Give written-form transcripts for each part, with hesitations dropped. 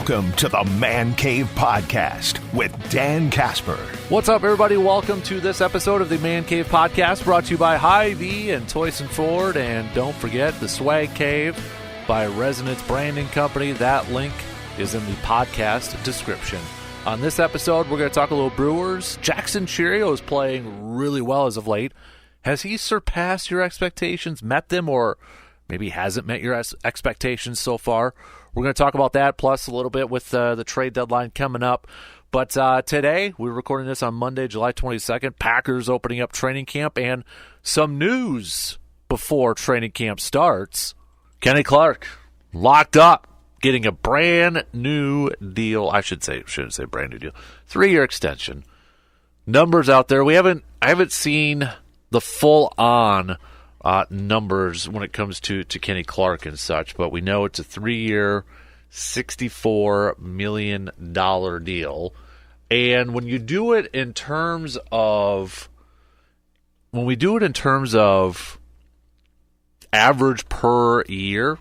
Welcome to the Man Cave Podcast with Dan Casper. What's up, everybody? Welcome to this episode of the Man Cave Podcast, brought to you by Hy-Vee and Toyson Ford. And don't forget the Swag Cave by Resonance Branding Company. That link is in the podcast description. On this episode, we're going to talk a little Brewers. Jackson Chourio is playing really well as of late. Has he surpassed your expectations, met them, or maybe hasn't met your expectations so far? We're going to talk about that, plus a little bit with the trade deadline coming up. But today, we're recording this on Monday, July 22nd. Packers opening up training camp, and some news before training camp starts. Kenny Clark locked up, getting a brand new deal. Shouldn't say brand new deal. 3-year extension. Numbers out there. I haven't seen the full-on numbers when it comes to Kenny Clark and such, but we know it's a 3-year, $64 million deal. And when we do it in terms of average per year,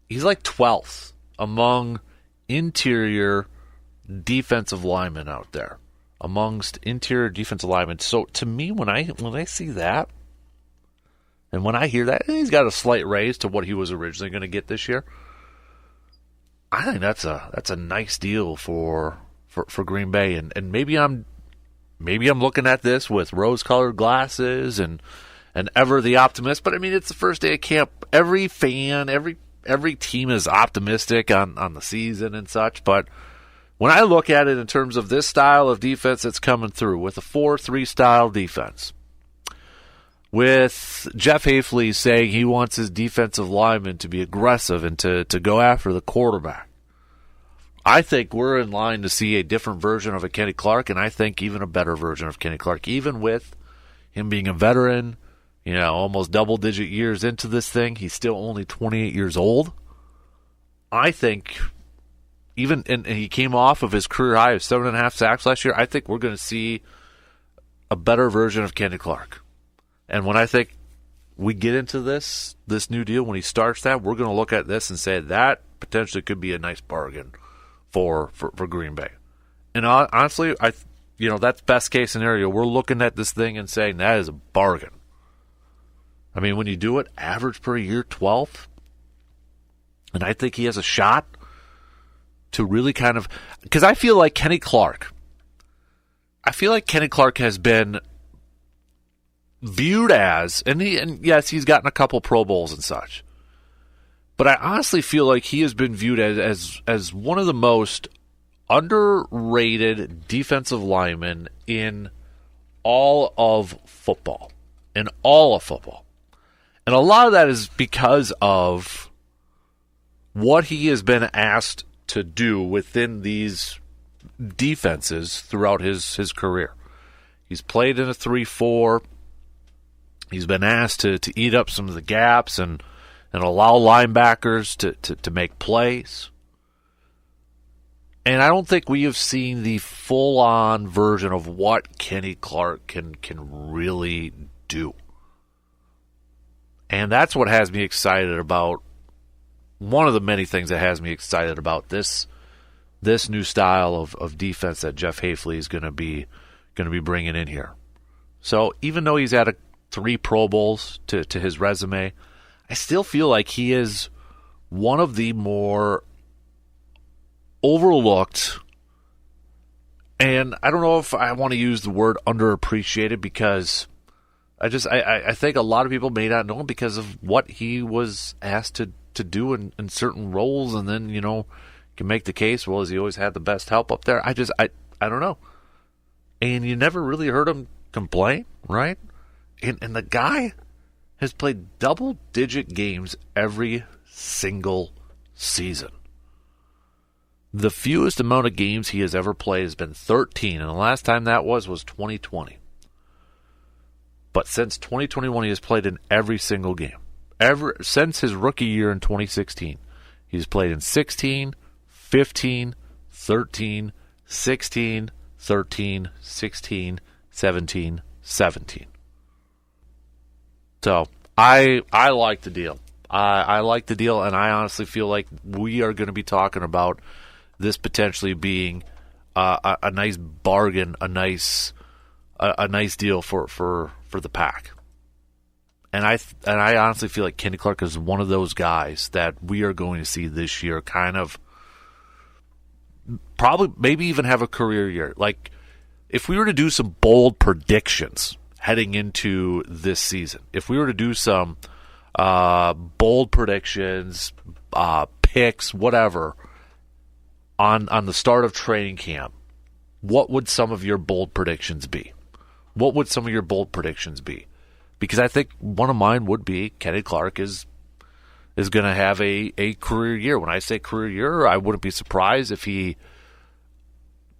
he's like 12th among interior defensive linemen out there, amongst interior defensive linemen. So to me, when I see that, and when I hear that, he's got a slight raise to what he was originally going to get this year, I think that's a nice deal for Green Bay. And maybe I'm looking at this with rose-colored glasses and ever the optimist. But I mean, it's the first day of camp. Every fan, every team is optimistic on the season and such. But when I look at it in terms of this style of defense that's coming through with a 4-3 style defense, with Jeff Hafley saying he wants his defensive linemen to be aggressive and to go after the quarterback, I think we're in line to see a different version of a Kenny Clark, and I think even a better version of Kenny Clark, even with him being a veteran, almost double-digit years into this thing. He's still only 28 years old. I think and he came off of his career high of 7.5 sacks last year. I think we're going to see a better version of Kenny Clark. And when I think we get into this new deal, when he starts that, we're going to look at this and say that potentially could be a nice bargain for Green Bay. And honestly, that's best case scenario. We're looking at this thing and saying that is a bargain. I mean, when you do it, average per year, 12th, and I think he has a shot to really because I feel like Kenny Clark has been viewed as, and yes, he's gotten a couple Pro Bowls and such, but I honestly feel like he has been viewed as one of the most underrated defensive linemen in all of football. And a lot of that is because of what he has been asked to do within these defenses throughout his career. He's played in a 3-4. He's been asked to eat up some of the gaps and allow linebackers to make plays. And I don't think we have seen the full-on version of what Kenny Clark can really do. And that's what has me excited about, one of the many things that has me excited about this new style of defense that Jeff Hafley is going to be bringing in here. So even though he's had 3 Pro Bowls to his resume, I still feel like he is one of the more overlooked, and I don't know if I want to use the word underappreciated, because I think a lot of people may not know him because of what he was asked to do in certain roles, and then, can make the case, well, has he always had the best help up there? I don't know. And you never really heard him complain, right? And the guy has played double-digit games every single season. The fewest amount of games he has ever played has been 13, and the last time that was 2020. But since 2021, he has played in every single game. Since his rookie year in 2016, he's played in 16, 15, 13, 16, 13, 16, 17, 17. So I like the deal. I like the deal, and I honestly feel like we are going to be talking about this potentially being a nice bargain, a nice deal for the Pack. And I honestly feel like Kenny Clark is one of those guys that we are going to see this year kind of probably maybe even have a career year. Like, if we were to do some bold predictions heading into this season, if we were to do some bold predictions, picks, whatever, on the start of training camp, what would some of your bold predictions be? What would some of your bold predictions be? Because I think one of mine would be Kenny Clark is going to have a career year. When I say career year, I wouldn't be surprised if he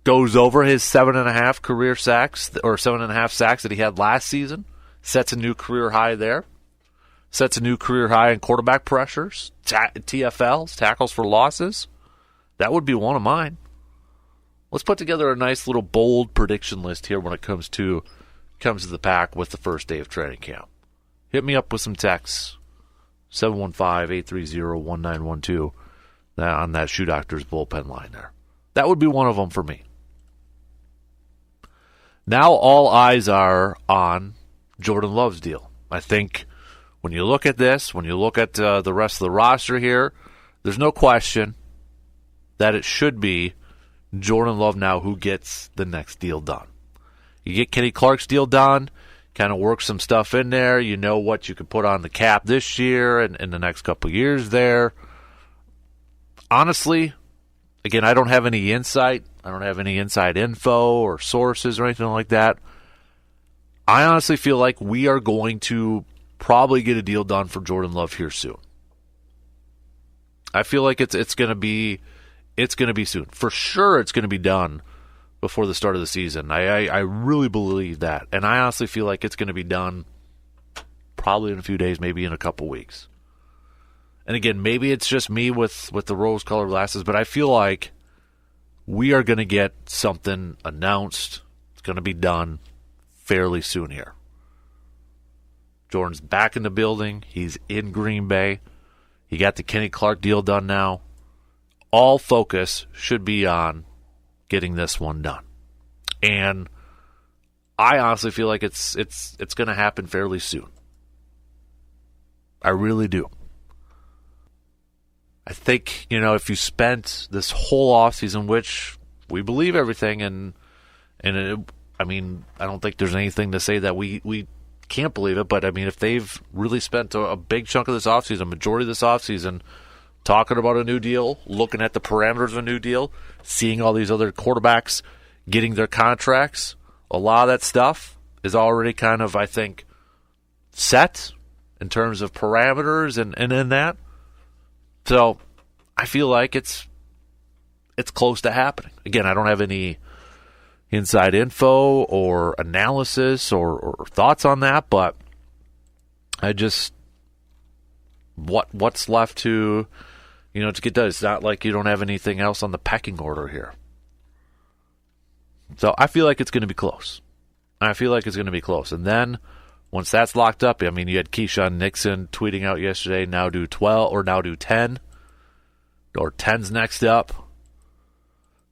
goes over his 7.5 career sacks, or 7.5 sacks that he had last season, sets a new career high there, sets a new career high in quarterback pressures, TFLs, tackles for losses. That would be one of mine. Let's put together a nice little bold prediction list here when it comes to the Pack with the first day of training camp. Hit me up with some texts. 715-830-1912 on that Shoe Doctor's bullpen line there. That would be one of them for me. Now all eyes are on Jordan Love's deal. I think when you look at this, when you look at the rest of the roster here, there's no question that it should be Jordan Love now who gets the next deal done. You get Kenny Clark's deal done, kind of work some stuff in there. You know what you could put on the cap this year and in the next couple of years there. Honestly, again, I don't have any insight. I don't have any inside info or sources or anything like that. I honestly feel like we are going to probably get a deal done for Jordan Love here soon. I feel like it's going to be soon. For sure it's going to be done before the start of the season. I really believe that. And I honestly feel like it's going to be done probably in a few days, maybe in a couple weeks. And again, maybe it's just me with the rose-colored glasses, but I feel like we are going to get something announced. It's going to be done fairly soon here. Jordan's back in the building. He's in Green Bay. He got the Kenny Clark deal done now. All focus should be on getting this one done. And I honestly feel like it's going to happen fairly soon. I really do. I think, if you spent this whole offseason, which we believe everything, I don't think there's anything to say that we can't believe it, but if they've really spent a big chunk of this offseason, a majority of this offseason, talking about a new deal, looking at the parameters of a new deal, seeing all these other quarterbacks getting their contracts, a lot of that stuff is already kind of, I think, set in terms of parameters and in that. So I feel like it's close to happening. Again, I don't have any inside info or analysis or thoughts on that, but I just what's left to get done. It's not like you don't have anything else on the pecking order here. So I feel like it's going to be close. And then once that's locked up, you had Keyshawn Nixon tweeting out yesterday, now do 12 or now do 10. Or 10's next up.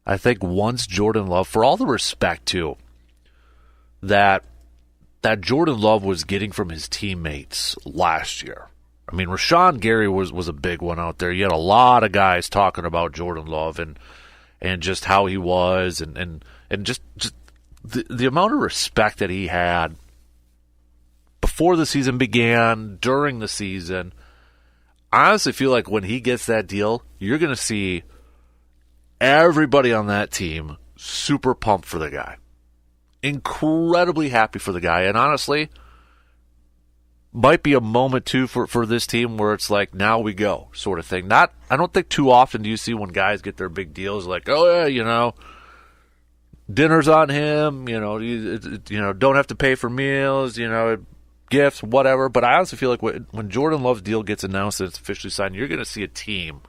I think once Jordan Love, for all the respect too, that Jordan Love was getting from his teammates last year. Rashawn Gary was a big one out there. You had a lot of guys talking about Jordan Love and just how he was and just the amount of respect that he had before the season began, during the season. I honestly feel like when he gets that deal, you're going to see everybody on that team super pumped for the guy. Incredibly happy for the guy. And honestly, might be a moment too for this team where it's like, now we go sort of thing. I don't think too often do you see when guys get their big deals like, oh yeah, dinner's on him, don't have to pay for meals, gifts, whatever. But I honestly feel like when Jordan Love's deal gets announced and it's officially signed, you're going to see a team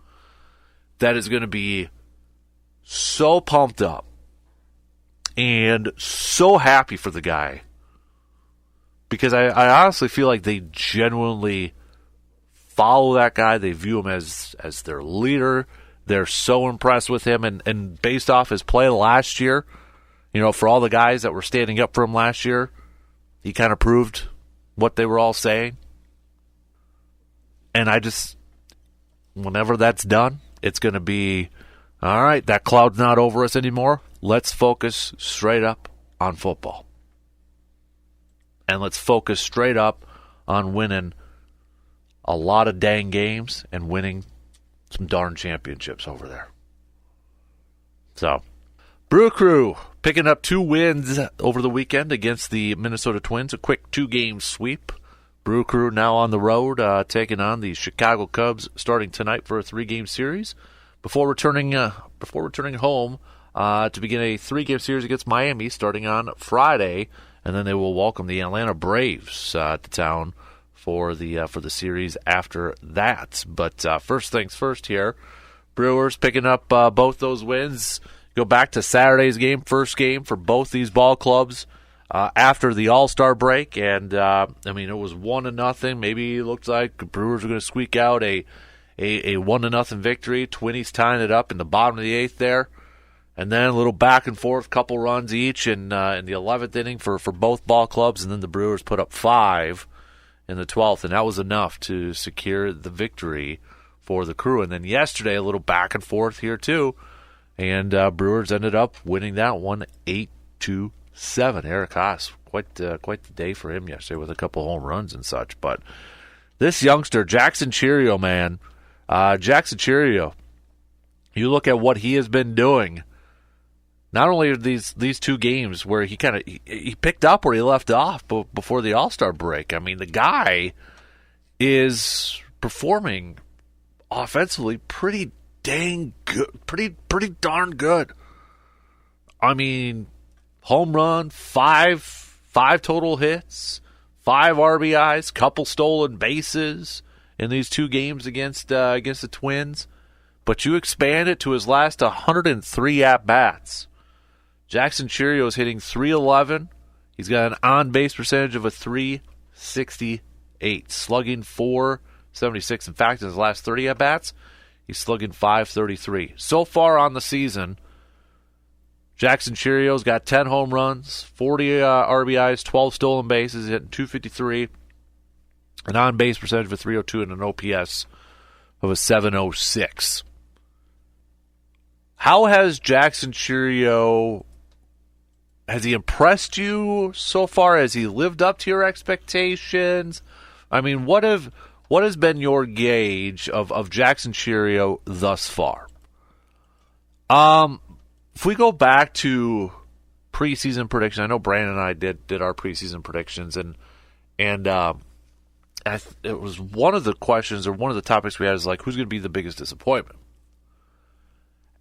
that is going to be so pumped up and so happy for the guy, because I honestly feel like they genuinely follow that guy. They view him as their leader. They're so impressed with him. And based off his play last year, for all the guys that were standing up for him last year, he kind of proved what they were all saying. And whenever that's done, it's going to be, all right, that cloud's not over us anymore. Let's focus straight up on football. And let's focus straight up on winning a lot of dang games and winning some darn championships over there. So, Brew Crew picking up 2 wins over the weekend against the Minnesota Twins, a quick 2-game sweep. Brew Crew now on the road, taking on the Chicago Cubs starting tonight for a 3-game series before returning home to begin a 3-game series against Miami starting on Friday, and then they will welcome the Atlanta Braves to town for the series after that. But first things first here, Brewers picking up both those wins. Go back to Saturday's game, first game for both these ball clubs after the All-Star break, and it was 1-0. Maybe it looked like the Brewers were going to squeak out a 1-0 victory. Twinnies tying it up in the bottom of the 8th there, and then a little back and forth, couple runs each in the 11th inning for both ball clubs, and then the Brewers put up 5 in the 12th, and that was enough to secure the victory for the Crew. And then yesterday, a little back and forth here too, and Brewers ended up winning that one 8-7. Eric Haas, quite the day for him yesterday with a couple home runs and such. But this youngster, Jackson Chourio, man, Jackson Chourio, you look at what he has been doing. Not only are these 2 games where he picked up where he left off before the All-Star break. I mean, the guy is performing offensively pretty dang good, pretty darn good. I mean, home run, 5 total hits, 5 RBIs, couple stolen bases in these 2 games against the Twins. But you expand it to his last 103 at-bats. Jackson Chourio is hitting .311. He's got an on-base percentage of a .368, slugging .476. In fact, in his last 30 at-bats, he's slugging .533. So far on the season, Jackson Chourio's got 10 home runs, 40 RBIs, 12 stolen bases, hitting .253, an on-base percentage of a .302, and an OPS of a .706. How has Jackson Chourio, has he impressed you so far? Has he lived up to your expectations? I mean, what has been your gauge of Jackson Chourio thus far? If we go back to preseason prediction, I know Brandon and I did our preseason predictions, and it was one of the questions or one of the topics we had is like, who's going to be the biggest disappointment?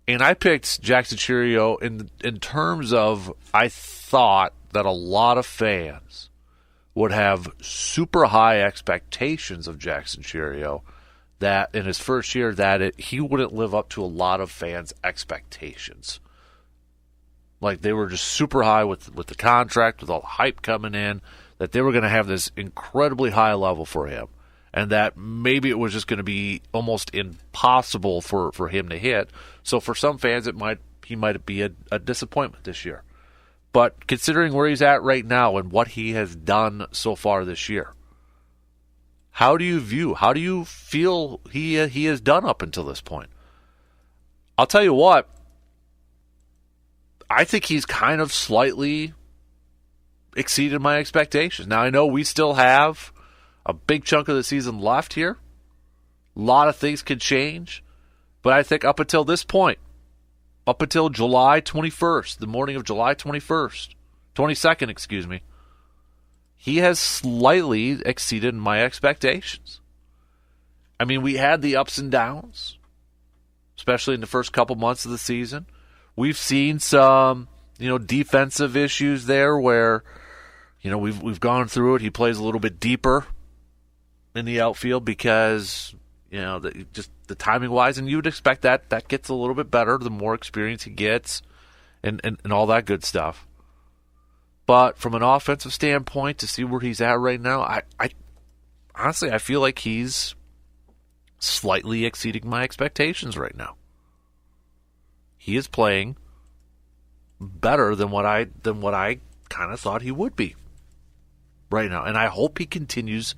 And I picked Jackson Chourio in terms of, I thought that a lot of fans would have super high expectations of Jackson Chourio, that in his first year he wouldn't live up to a lot of fans' expectations. Like, they were just super high with the contract, with all the hype coming in, that they were going to have this incredibly high level for him, and that maybe it was just going to be almost impossible for him to hit. So for some fans, he might be a disappointment this year. But considering where he's at right now and what he has done so far this year, how do you feel he has done up until this point? I'll tell you what, I think he's kind of slightly exceeded my expectations. Now, I know we still have a big chunk of the season left here. A lot of things could change. But I think up until this point, up until July 21st, the morning of July 22nd, he has slightly exceeded my expectations. I mean, we had the ups and downs, especially in the first couple months of the season. We've seen some, defensive issues there where, we've gone through it. He plays a little bit deeper in the outfield because, just the timing wise, and you would expect that gets a little bit better the more experience he gets and all that good stuff. But from an offensive standpoint, to see where he's at right now, I honestly, I feel like he's slightly exceeding my expectations right now. He is playing better than what I kind of thought he would be right now, and I hope he continues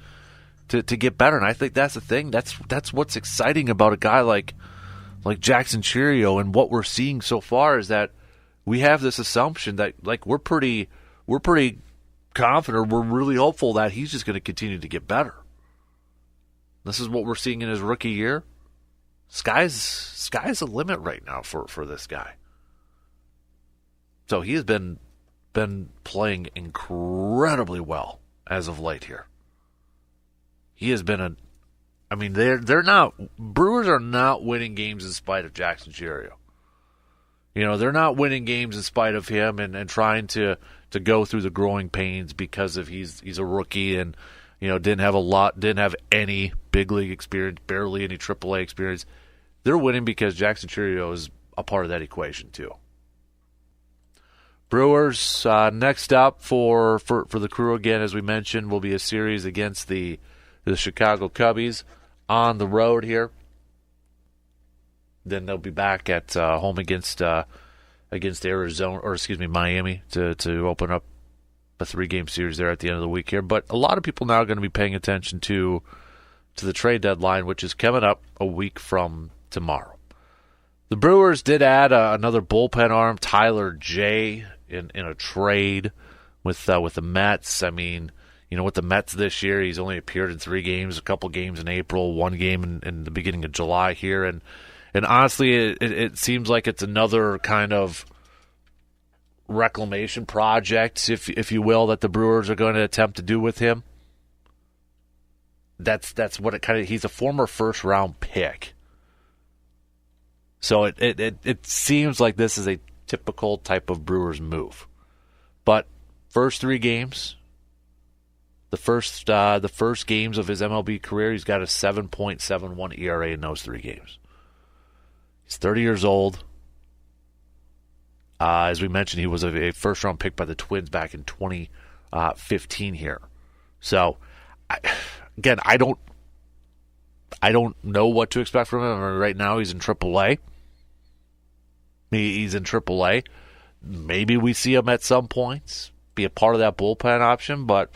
to get better. And I think that's the thing. That's what's exciting about a guy like Jackson Chourio, and what we're seeing so far is that we have this assumption that like we're pretty confident, we're really hopeful that he's just going to continue to get better. This is what we're seeing in his rookie year. Sky's the limit right now for this guy. So he has been playing incredibly well as of late here. He has been they're not, Brewers are not winning games in spite of Jackson Chourio. They're not winning games in spite of him and trying to go through the growing pains because of he's a rookie and didn't have any big league experience, barely any AAA experience. They're winning because Jackson Chourio is a part of that equation too. Brewers next up for the Crew again, as we mentioned, will be a series against the Chicago Cubbies on the road here. Then they'll be back at home against Arizona, or Miami to open up a 3-game series there at the end of the week here. But a lot of people now are going to be paying attention to the trade deadline, which is coming up a week from tomorrow. The Brewers did add another bullpen arm, Tyler J, in a trade with the Mets. With the Mets this year, he's only appeared in 3 games, a couple games in April, 1 game in the beginning of July here, and honestly, it seems like it's another kind of reclamation project, if you will, that the Brewers are going to attempt to do with him. That's what it kind of. He's a former first-round pick, so it seems like this is a typical type of Brewers move. But first 3 games, the first games of his MLB career, he's got a 7.71 ERA in those 3 games. He's 30 years old. As we mentioned, he was a first-round pick by the Twins back in 2015 here. So, I don't know what to expect from him. Right now, he's in AAA. He's in AAA. Maybe we see him at some points be a part of that bullpen option, but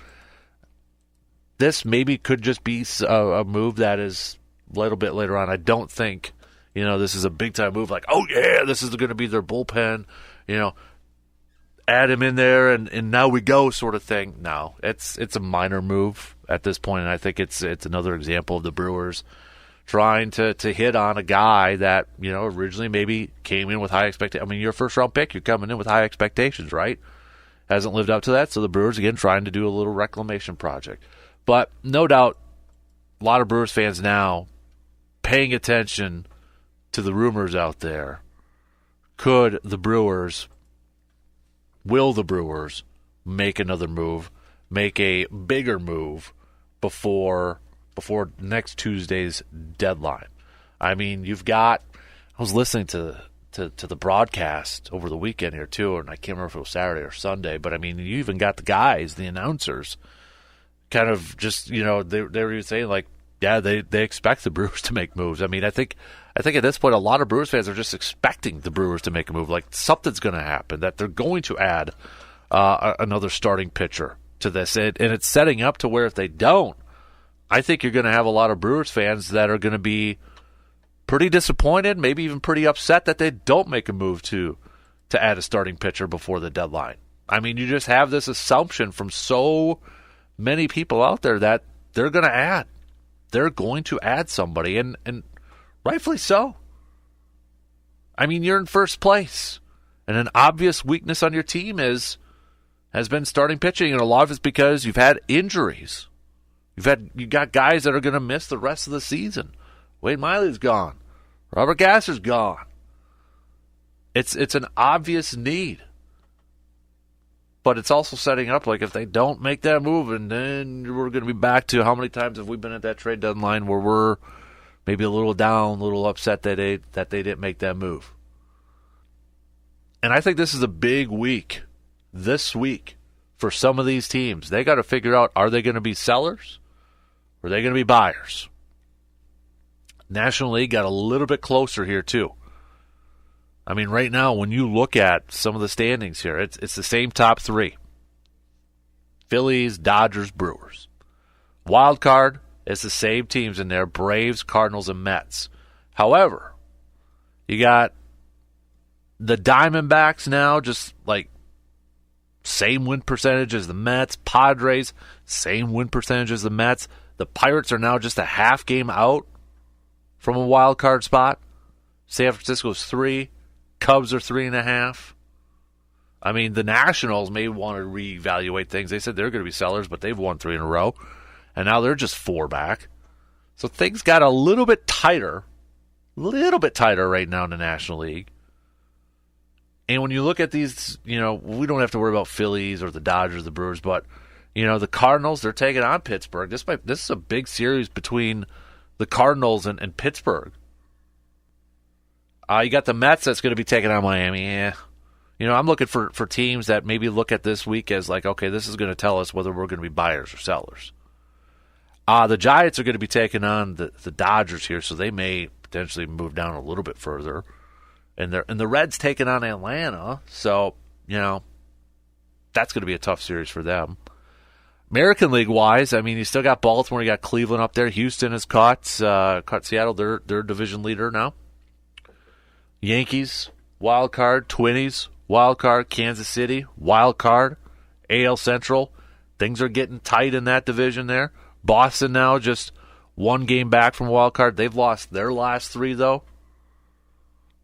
this maybe could just be a move that is a little bit later on. I don't think this is a big-time move like, oh, yeah, this is going to be their bullpen, add him in there and now we go sort of thing. No, it's a minor move at this point, and I think it's another example of the Brewers trying to hit on a guy that, originally maybe came in with high expectations. You're a first-round pick. You're coming in with high expectations, right? Hasn't lived up to that, so the Brewers, again, trying to do a little reclamation project. But no doubt, a lot of Brewers fans now paying attention to the rumors out there. Will the Brewers make another move, make a bigger move before next Tuesday's deadline? I was listening to the broadcast over the weekend here too, and I can't remember if it was Saturday or Sunday, but you even got the guys, the announcers, kind of just, they were saying like, yeah, they expect the Brewers to make moves. I think at this point, a lot of Brewers fans are just expecting the Brewers to make a move, like something's going to happen, that they're going to add another starting pitcher to this, and it's setting up to where if they don't, I think you're going to have a lot of Brewers fans that are going to be pretty disappointed, maybe even pretty upset that they don't make a move to add a starting pitcher before the deadline. You just have this assumption from so many people out there that they're going to add. They're going to add somebody, and rightfully so. You're in first place, and an obvious weakness on your team has been starting pitching, and a lot of it's because you've had injuries. You got guys that are going to miss the rest of the season. Wade Miley's gone. Robert Gasser's gone. It's an obvious need. But it's also setting up like if they don't make that move, and then we're going to be back to how many times have we been at that trade deadline where we're maybe a little down, a little upset that they didn't make that move. And I think this is a big week, this week, for some of these teams. They got to figure out, are they going to be sellers or are they going to be buyers? National League got a little bit closer here, too. I mean, right now, when you look at some of the standings here, it's the same top three. Phillies, Dodgers, Brewers. Wild card, it's the same teams in there, Braves, Cardinals, and Mets. However, you got the Diamondbacks now, just like same win percentage as the Mets. Padres, same win percentage as the Mets. The Pirates are now just a half game out from a wild card spot. San Francisco's 3. Cubs are 3.5. I mean, the Nationals may want to reevaluate things. They said they're going to be sellers, but they've won 3 in a row. And now they're just 4 back. So things got a little bit tighter right now in the National League. And when you look at these, we don't have to worry about Phillies or the Dodgers, the Brewers, but, the Cardinals, they're taking on Pittsburgh. This is a big series between the Cardinals and Pittsburgh. You got the Mets that's going to be taking on Miami. Yeah. I'm looking for teams that maybe look at this week as like, okay, this is going to tell us whether we're going to be buyers or sellers. The Giants are going to be taking on the Dodgers here, so they may potentially move down a little bit further. And the Reds taking on Atlanta, so, that's going to be a tough series for them. American League-wise, I mean, you still got Baltimore, you got Cleveland up there. Houston has caught Seattle, their division leader now. Yankees, wild card. Twinnies, wild card. Kansas City, wild card. AL Central, things are getting tight in that division there. Boston now just 1 game back from wild card. They've lost their last 3, though.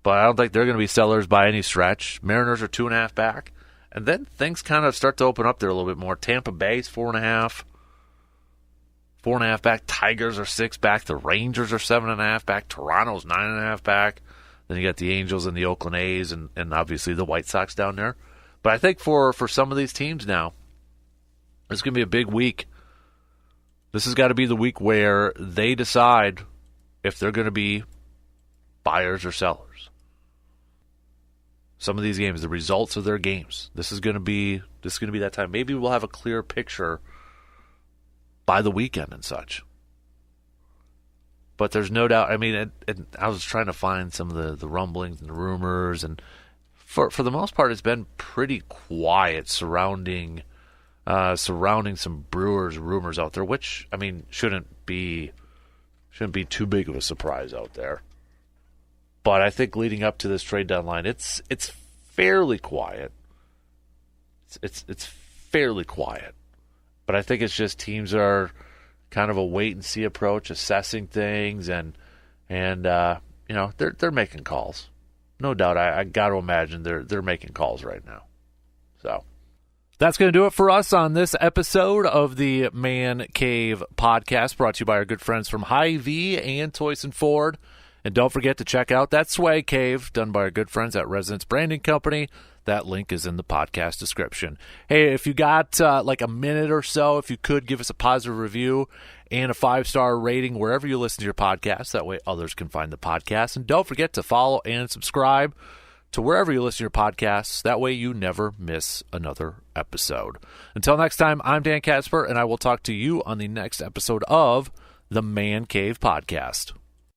But I don't think they're going to be sellers by any stretch. Mariners are 2.5 back. And then things kind of start to open up there a little bit more. Tampa Bay's 4.5. 4.5 back. Tigers are 6 back. The Rangers are 7.5 back. Toronto's 9.5 back. Then you got the Angels and the Oakland A's and obviously the White Sox down there. But I think for some of these teams now, it's going to be a big week. This has got to be the week where they decide if they're going to be buyers or sellers. Some of these games, the results of their games. This is going to be that time. Maybe we'll have a clear picture by the weekend and such. But there's no doubt. I mean, I was trying to find some of the rumblings and the rumors, and for the most part, it's been pretty quiet surrounding some Brewers rumors out there, which I mean shouldn't be too big of a surprise out there. But I think leading up to this trade deadline, it's fairly quiet. It's fairly quiet. But I think it's just teams are kind of a wait and see approach, assessing things, and they're making calls. No doubt, I got to imagine they're making calls right now. So that's going to do it for us on this episode of the Man Cave Podcast, brought to you by our good friends from Hy-Vee and Toyson Ford. And don't forget to check out that swag cave done by our good friends at Resonance Branding Company. That link is in the podcast description. Hey, if you got like a minute or so, if you could give us a positive review and a 5-star rating wherever you listen to your podcast. That way others can find the podcast. And don't forget to follow and subscribe to wherever you listen to your podcasts. That way you never miss another episode. Until next time, I'm Dan Kasper, and I will talk to you on the next episode of the Man Cave Podcast.